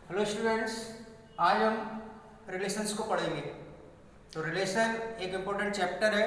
Hello students, आज हम relations को पढ़ेंगे। तो रिलेशन एक इम्पोर्टेंट चैप्टर है,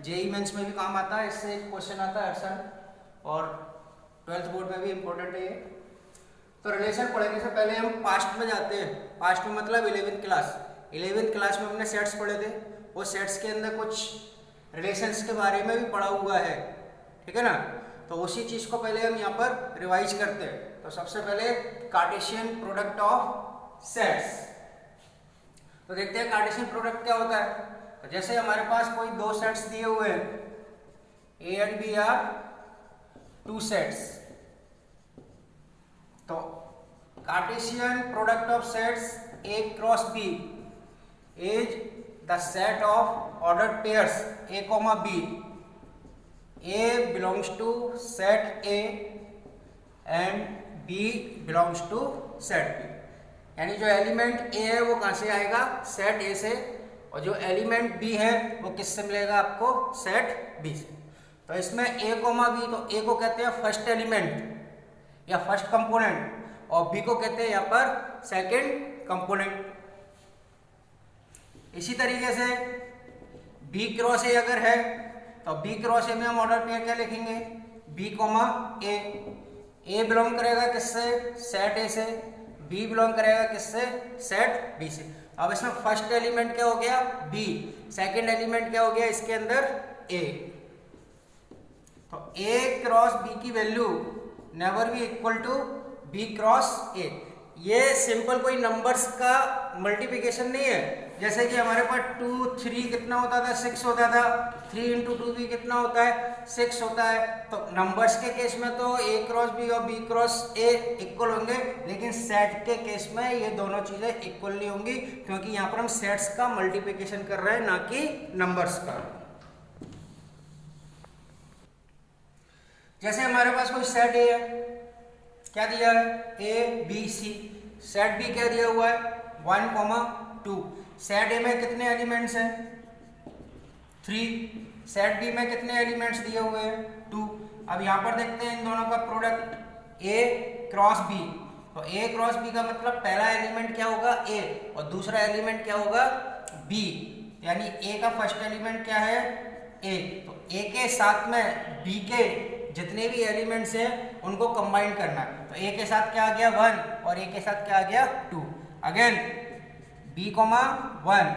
जेई मेंस में भी काम आता है, इससे एक क्वेश्चन आता है हर साल और 12th बोर्ड में भी इम्पोर्टेंट है ये। तो रिलेशन पढ़ने से पहले हम पास्ट में जाते हैं। पास्ट में मतलब 11th क्लास। 11th क्लास में हमने सेट्स पढ़े थे, वो सेट्स के अंदर कुछ रिलेशंस के बारे में भी पढ़ा हुआ है, ठीक है ना। तो उसी चीज़ को पहले हम यहाँ पर रिवाइज करते हैं। तो सबसे पहले कार्टेशियन प्रोडक्ट ऑफ सेट्स। तो देखते हैं कार्टेशियन प्रोडक्ट क्या होता है। तो जैसे हमारे पास कोई दो सेट्स दिए हुए हैं, A and B are two sets. तो Cartesian product of sets A cross B is the set of ordered pairs A comma B. A belongs to set A and B belongs to set B। यानी जो element A है वो कहाँ से आएगा, set A से, और जो एलिमेंट B है वो किससे मिलेगा आपको, सेट B से। तो इसमें A कोमा B, तो A को कहते हैं फर्स्ट एलिमेंट या फर्स्ट कंपोनेंट और B को कहते हैं यहाँ पर सेकंड कंपोनेंट। इसी तरीके से B क्रॉस A अगर है तो बी क्रॉस ए में हम ऑर्डर पेयर क्या लिखेंगे, बी कोमा ए। ए बिलोंग करेगा किससे, सेट ए से। बी बिलोंग करेगा किससे, सेट बी से। अब इसमें फर्स्ट एलिमेंट क्या हो गया, बी। सेकंड एलिमेंट क्या हो गया इसके अंदर, ए। तो ए क्रॉस बी की value never be equal to B cross A. ये सिंपल कोई नंबर्स का मल्टीप्लिकेशन नहीं है। जैसे कि हमारे पास 2 3 कितना होता था, 6 होता था। 3 इंटू 2 भी कितना होता है, 6 होता है। तो नंबर्स के केस में तो ए क्रॉस बी और बी क्रॉस ए इक्वल होंगे, लेकिन सेट के केस में ये दोनों चीजें इक्वल नहीं होंगी, क्योंकि यहाँ पर हम सेट्स का मल्टीप्लिकेशन कर रहे हैं, ना कि नंबर्स का। जैसे हमारे पास कोई सेट ए है, क्या दिया है, A B C. Set B क्या दिया हुआ है, 1,2। सेट ए में कितने एलिमेंट्स हैं, 3। सेट बी में कितने एलिमेंट्स दिए हुए हैं, 2। अब यहाँ पर देखते हैं इन दोनों का प्रोडक्ट, ए क्रॉस बी। तो ए क्रॉस बी का मतलब पहला एलिमेंट क्या होगा, ए, और दूसरा एलिमेंट क्या होगा, बी। यानी ए का फर्स्ट एलिमेंट क्या है, ए। तो ए के साथ में बी के जितने भी एलिमेंट्स हैं उनको कंबाइन करना है। तो ए के साथ क्या आ गया, 1, और ए के साथ क्या आ गया, 2। अगेन b कोमा 1,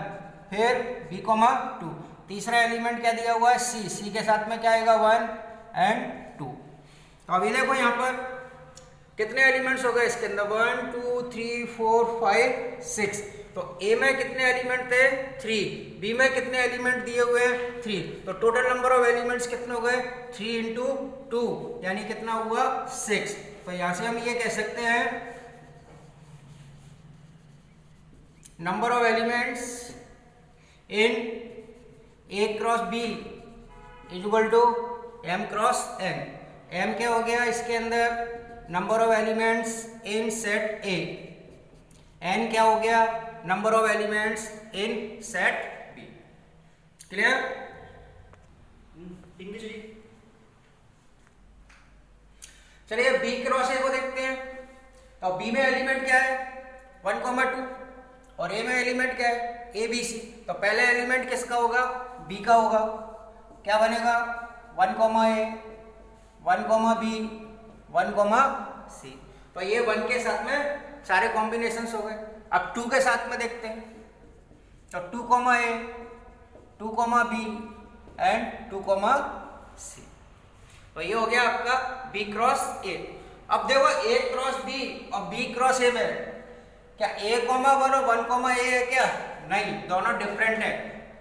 फिर b कोमा 2। तीसरा एलिमेंट क्या दिया हुआ है, c। c के साथ में क्या आएगा, 1 एंड 2। तो अभी देखो यहाँ पर कितने एलिमेंट्स हो गए इसके अंदर, 1 2 3 4 5 6। तो a में कितने एलिमेंट थे, 3। b में कितने एलिमेंट दिए हुए हैं, 3। तो टोटल नंबर ऑफ एलिमेंट्स कितने हो गए, 3 इंटू 2, यानी कितना हुआ, 6। तो यहां से हम ये कह सकते हैं number of elements in A cross B is equal to M cross N. M क्या हो गया इसके अंदर, number of elements in set A. N क्या हो गया, number of elements in set B. Clear, English. चलिए बी क्रॉस ए को देखते हैं। तो बी में एलिमेंट क्या है, 1,2, और ए में एलिमेंट क्या है, ए बी सी। तो पहले एलिमेंट किसका होगा, बी का होगा। क्या बनेगा, 1, ए, 1, बी, 1, सी। तो ये 1 के साथ में सारे कॉम्बिनेशंस हो गए। अब 2 के साथ में देखते हैं। तो 2, ए, 2, बी एंड 2, सी। तो ये हो गया आपका बी क्रॉस ए। अब देखो ए क्रॉस बी और बी क्रॉस ए में क्या a, 1 और 1, a है क्या, नहीं, दोनों डिफरेंट है।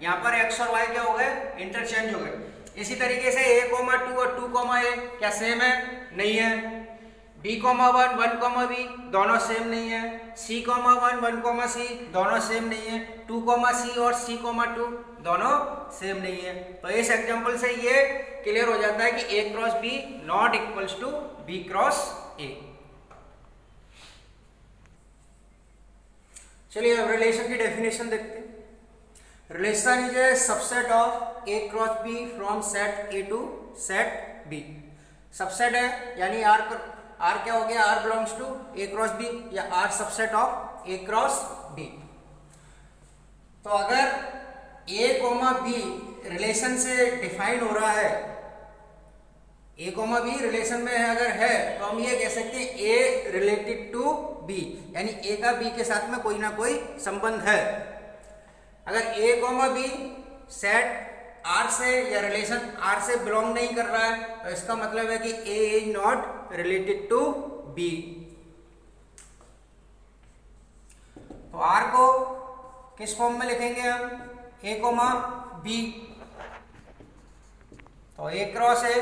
यहाँ पर x और y क्या हो गए, इंटरचेंज हो गए। इसी तरीके से a, 2 और 2, a क्या सेम है, नहीं है। b, 1, 1, b दोनों सेम नहीं है। c, 1, 1, c दोनों सेम नहीं है। 2, c और c, 2 दोनों सेम नहीं है। तो इस एग्जांपल से ये क्लियर हो जाता है कि a cross b not equals to b cross a। चलिए अब रिलेशन की डेफिनेशन देखते हैं। Relation is a subset of A cross B from set A to set B. Subset है यानी आर क्या हो गया, R belongs to A cross B या R subset of A cross B. तो अगर ए कोमा बी रिलेशन से define हो रहा है, ए कोमा बी रिलेशन में अगर है तो हम ये कह सकते हैं ए रिलेटेड टू बी, यानी ए का बी के साथ में कोई ना कोई संबंध है। अगर A comma B set are से या रिलेशन आर से बिलोंग नहीं कर रहा है तो इसका मतलब है कि A is not related to B. तो आर को किस फॉर्म में लिखेंगे हम, ए कोमा बी, तो ए क्रॉस ए,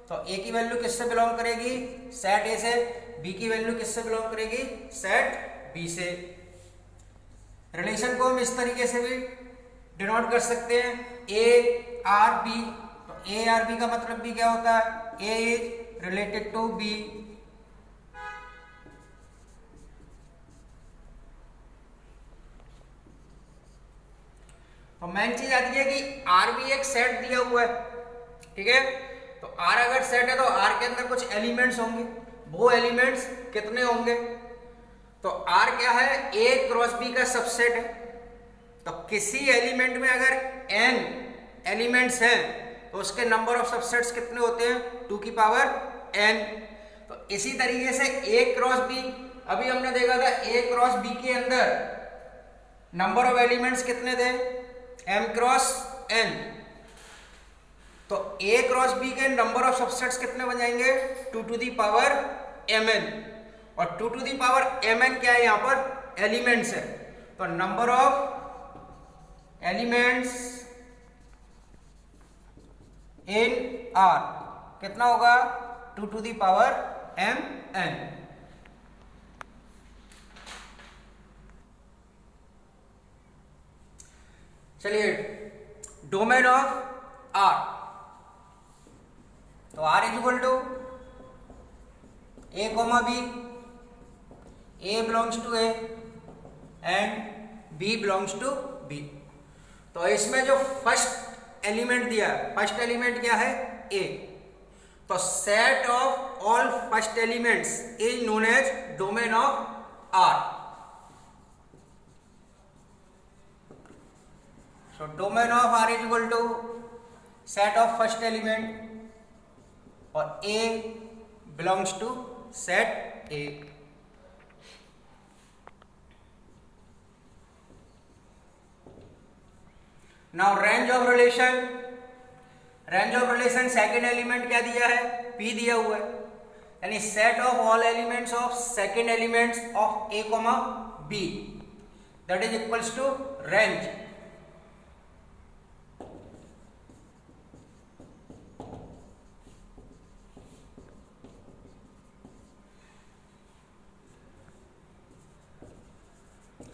तो ए की वैल्यू किससे बिलोंग करेगी, सेट ए से, बी की वैल्यू किससे बिलोंग करेगी, सेट बी से। रिलेशन को हम इस तरीके से भी डिनोट कर सकते हैं, ए आर बी, तो ए आर बी का मतलब भी क्या होता है, ए इज रिलेटेड टू बी। तो मेन चीज आती है कि आर भी एक सेट दिया हुआ है, ठीक है। तो आर अगर सेट है तो आर के अंदर कुछ एलिमेंट्स होंगे, वो एलिमेंट्स कितने होंगे, तो आर क्या है, ए क्रॉस बी का सबसेट है। तो किसी एलिमेंट में अगर n एलिमेंट्स हैं तो उसके नंबर ऑफ सबसेट्स कितने होते हैं, 2 की पावर n। तो इसी तरीके से a क्रॉस b, अभी हमने देखा था a क्रॉस b के अंदर नंबर ऑफ एलिमेंट्स कितने थे, m क्रॉस n। तो a क्रॉस b के नंबर ऑफ सबसेट्स कितने बन जाएंगे, 2 टू दी पावर mn, और 2 टू दी पावर mn क्या है, यहाँ पर एलिमेंट्स है। तो number of elements in R कितना होगा, 2 टू दी पावर mn। चलिए डोमेन ऑफ आर, तो R is equal to A comma B, A belongs to A and B belongs to B. तो इसमें जो फर्स्ट एलिमेंट दिया है, फर्स्ट एलिमेंट क्या है, ए, तो set of all first elements is known as domain of R. So domain of R is equal to set of first element, और A belongs to set A. Now range of relation, range of relation second element क्या दिया है, P दिया हुआ है, यानी set of all elements of second elements of A comma B, that is equals to range.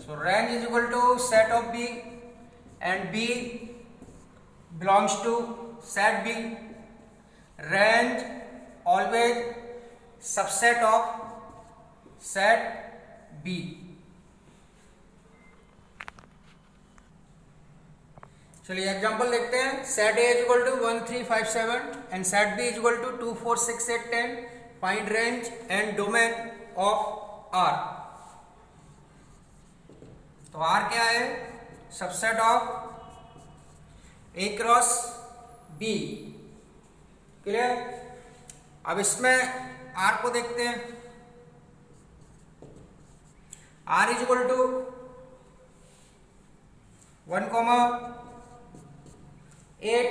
So range is equal to set of B and B belongs to set B. Range always subset of set B. चलिए example देखते हैं, set A is equal to 1 3 5 7 and set B is equal to 2 4 6 8 10. Find range and domain of R. तो R क्या है, subset of A cross B, clear. अब इसमें R को देखते हैं, R is equal to 1 comma 8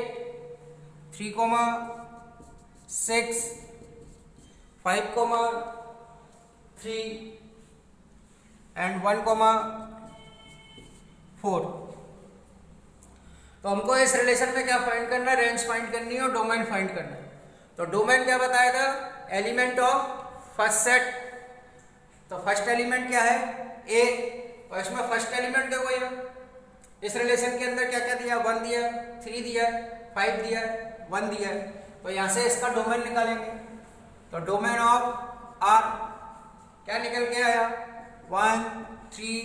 3 comma 6 5 comma 3 and 1 comma 4। तो हमको इस रिलेशन में क्या फाइंड करना है, रेंज फाइंड करनी है और डोमेन फाइंड करना है। तो डोमेन क्या बताया था, एलिमेंट ऑफ फर्स्ट सेट। तो फर्स्ट एलिमेंट क्या है, ए, और इसमें फर्स्ट एलिमेंट देखो ये इस रिलेशन के अंदर क्या क्या दिया, 1 दिया, 3 दिया, 5 दिया, 1 दिया। तो यहां से इसका डोमेन निकालेंगे। तो डोमेन ऑफ आर क्या निकल के आया, 1 3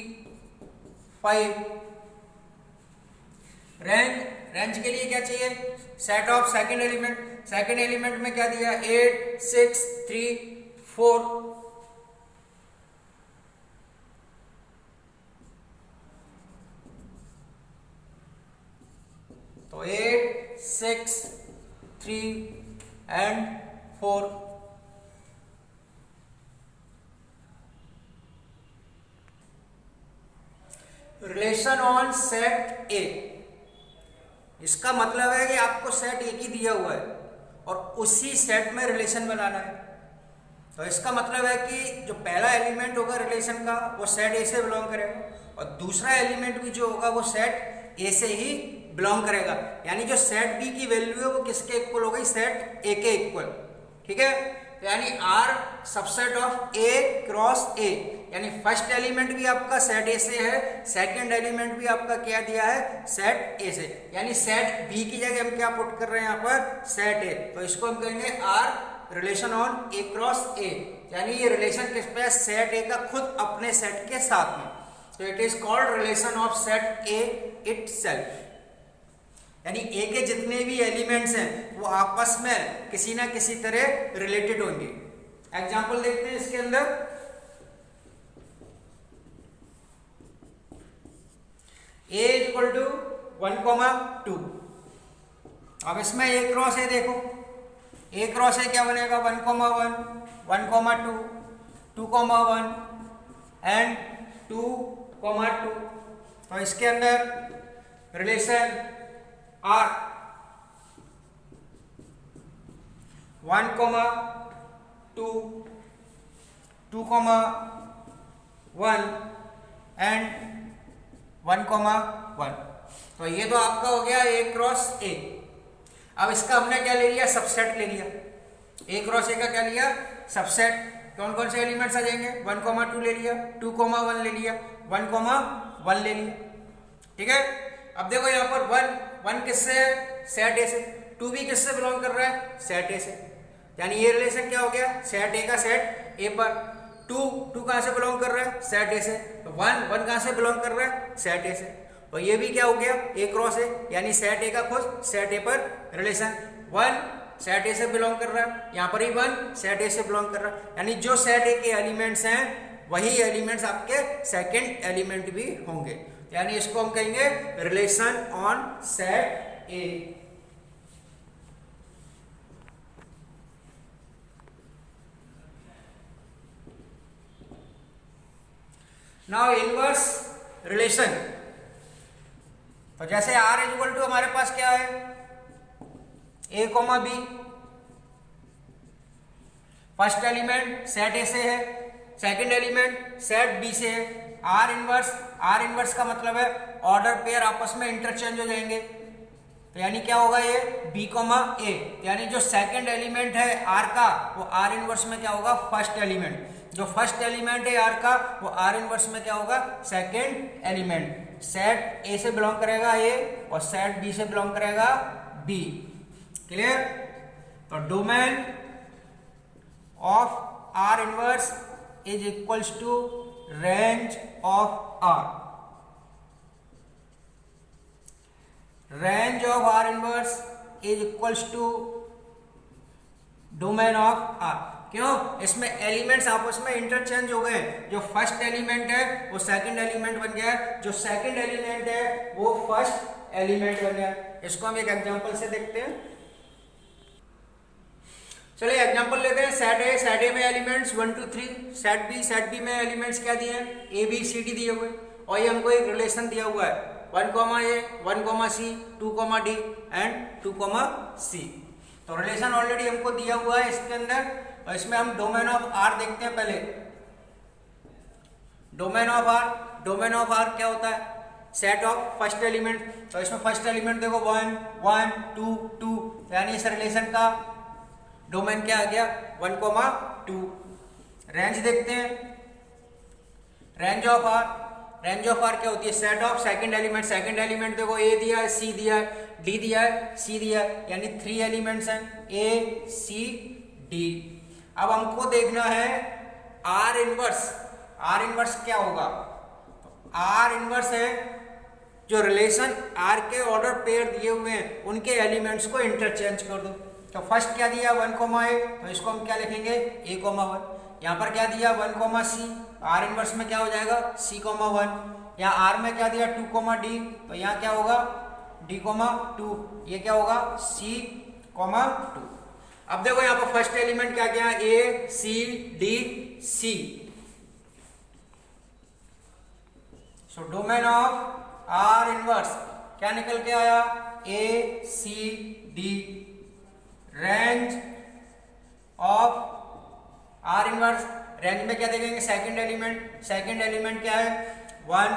5। रेंज के लिए क्या चाहिए, set of second element. Second element में क्या दिया, 8 6 3 4, तो 8, 6, 3 एंड 4। रिलेशन ऑन सेट ए, इसका मतलब है कि आपको सेट ए की दिया हुआ है और उसी सेट में रिलेशन बनाना है। तो इसका मतलब है कि जो पहला एलिमेंट होगा रिलेशन का वो सेट ए से बिलोंग करेगा और दूसरा एलिमेंट भी जो होगा वो सेट ए से ही बिलोंग करेगा। यानी जो सेट बी की वैल्यू है वो किसके इक्वल हो गई, सेट ए के इक्वल। ठीक है, यानी R subset of A cross A, यानी फर्स्ट एलिमेंट भी आपका सेट ए से है, सेकंड एलिमेंट भी आपका क्या दिया है, सेट ए से। यानी सेट बी की जगह हम क्या पुट कर रहे हैं यहाँ पर, सेट ए। तो इसको हम कहेंगे R relation on A cross A, यानी ये रिलेशन किस पे है, सेट ए का खुद अपने सेट के साथ में। तो it is called relation of set A itself. यानी ए के जितने भी एलिमेंट्स हैं वो आपस में किसी ना किसी तरह रिलेटेड होंगे। एग्जांपल देखते हैं इसके अंदर। ए इक्वल टू 1,2। अब इसमें ए क्रॉस ए देखो, ए क्रॉस ए क्या बनेगा, 1,1, 1,2, 2,1 एंड 2,2। तो इसके अंदर रिलेशन आर 1,2, 2,1 एंड 1,1। तो ये तो आपका हो गया ए क्रॉस ए। अब इसका हमने क्या ले लिया, सबसेट ले लिया। ए क्रॉस ए का क्या लिया, सबसेट। कौन कौन से एलिमेंट्स आ जाएंगे, 1,2 ले लिया, 2,1 ले लिया, 1,1 ले लिया। ठीक है, अब देखो यहाँ पर 1 किससे है, सेट ए से। 2 भी किससे बिलोंग कर रहा है, सेट ए से। यानी ये रिलेशन क्या हो गया, सेट ए का सेट ए पर। 2 कहाँ से बिलोंग कर रहा है, सेट ए से। तो 1 कहाँ से बिलोंग कर रहा है, सेट ए से। और ये भी क्या हो गया, ए क्रॉस ए, यानी सेट ए का खुद सेट ए पर रिलेशन। 1 सेट ए से बिलोंग कर रहा है, यहाँ पर ही 1 सेट ए से बिलोंग कर रहा है। यानी जो सेट ए के एलिमेंट्स हैं वही एलिमेंट्स आपके सेकेंड एलिमेंट भी होंगे। यानी इसको हम कहेंगे relation on set A. Now inverse relation. तो जैसे आर इक्वल टू हमारे पास क्या है, A comma B, first element set A से है, सेकंड एलिमेंट सेट बी से है। आर इनवर्स का मतलब है ऑर्डर पेयर आपस में इंटरचेंज हो जाएंगे। तो यानी क्या होगा, ये बी कॉमा ए, यानी जो सेकंड एलिमेंट है आर का वो आर इनवर्स में क्या होगा, फर्स्ट एलिमेंट। जो फर्स्ट एलिमेंट है आर का वो आर इनवर्स में क्या होगा, सेकंड एलिमेंट। सेट ए से बिलोंग करेगा ए और सेट बी से बिलोंग करेगा बी। क्लियर। तो domain of R inverse is equals to range of R. Range of R inverse is equals to domain of R. क्यों, इसमें elements आपस में इंटरचेंज हो गए। जो फर्स्ट एलिमेंट है वो सेकंड एलिमेंट बन गया, जो सेकंड एलिमेंट है वो फर्स्ट एलिमेंट बन गया। इसको हम एक एग्जांपल से देखते हैं। चलिए एग्जांपल लेते हैं। सेट ए में एलिमेंट्स 1 2 3, सेट बी में एलिमेंट्स क्या दिए हैं, ए बी सी डी दिए हुए, और ये हमको एक रिलेशन दिया हुआ है 1, A 1, C 2, D and 2, C। तो रिलेशन ऑलरेडी हमको दिया हुआ है इसके अंदर, और इसमें हम डोमेन ऑफ आर देखते हैं पहले। डोमेन ऑफ आर क्या होता है, सेट ऑफ फर्स्ट एलिमेंट। तो इसमें फर्स्ट एलिमेंट देखो 1 1 2 2, यानी इस रिलेशन का डोमेन क्या आ गया, 1, 2। रेंज देखते हैं। रेंज ऑफ आर क्या होती है, set of second element. Second element देखो ए दिया है, सी दिया है, डी दिया है, सी दिया है, यानी 3 एलिमेंट्स हैं, ए सी डी। अब हमको देखना है आर इनवर्स क्या होगा। आर इनवर्स है जो रिलेशन आर के ऑर्डर पेयर दिए हुए हैं उनके एलिमेंट्स को इंटरचेंज कर दो। तो फर्स्ट क्या दिया 1, A, तो इसको हम क्या लिखेंगे A, 1, यहाँ पर क्या दिया 1 सी, आर इनवर्स में क्या हो जाएगा c 1, यहाँ आर में क्या दिया 2 डी, तो यहाँ क्या होगा d 2, ये क्या होगा c 2। अब देखो यहाँ पर फर्स्ट एलिमेंट क्या क्या a c d c, so domain of R inverse क्या निकल के आया a c d, range of R inverse, range में क्या देखेंगे सेकंड एलिमेंट क्या है 1,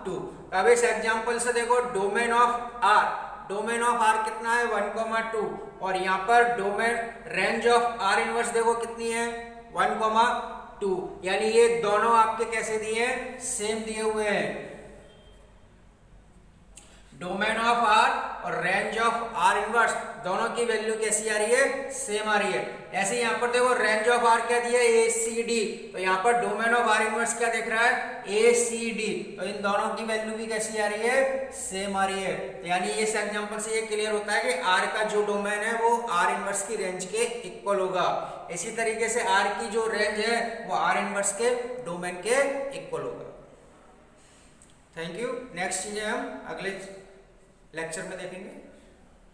2। अब इस एग्जांपल से देखो डोमेन ऑफ आर कितना है 1, 2, और यहाँ पर domain range of R inverse देखो कितनी है 1, 2, यानी ये दोनों आपके कैसे दिए हैं सेम दिए हुए हैं। डोमेन ऑफ आर और रेंज ऑफ आर इनवर्स दोनों की वैल्यू कैसी आ रही है सेम आ रही है। ऐसे यहाँ पर देखो रेंज ऑफ आर क्या दिया है ACD, तो यहाँ पर डोमेन ऑफ आर इनवर्स क्या दिख रहा है ACD, तो इन दोनों की वैल्यू भी कैसी आ रही है सेम आ रही है। तो यानी इस एग्जांपल से ये क्लियर होता है कि आर का जो डोमेन है वो आर इनवर्स की रेंज के इक्वल होगा। इसी तरीके से आर की जो रेंज है वो आर इनवर्स के डोमेन के इक्वल होगा। Thank you. नेक्स्ट चीजें हम अगले लेक्चर में देखेंगे।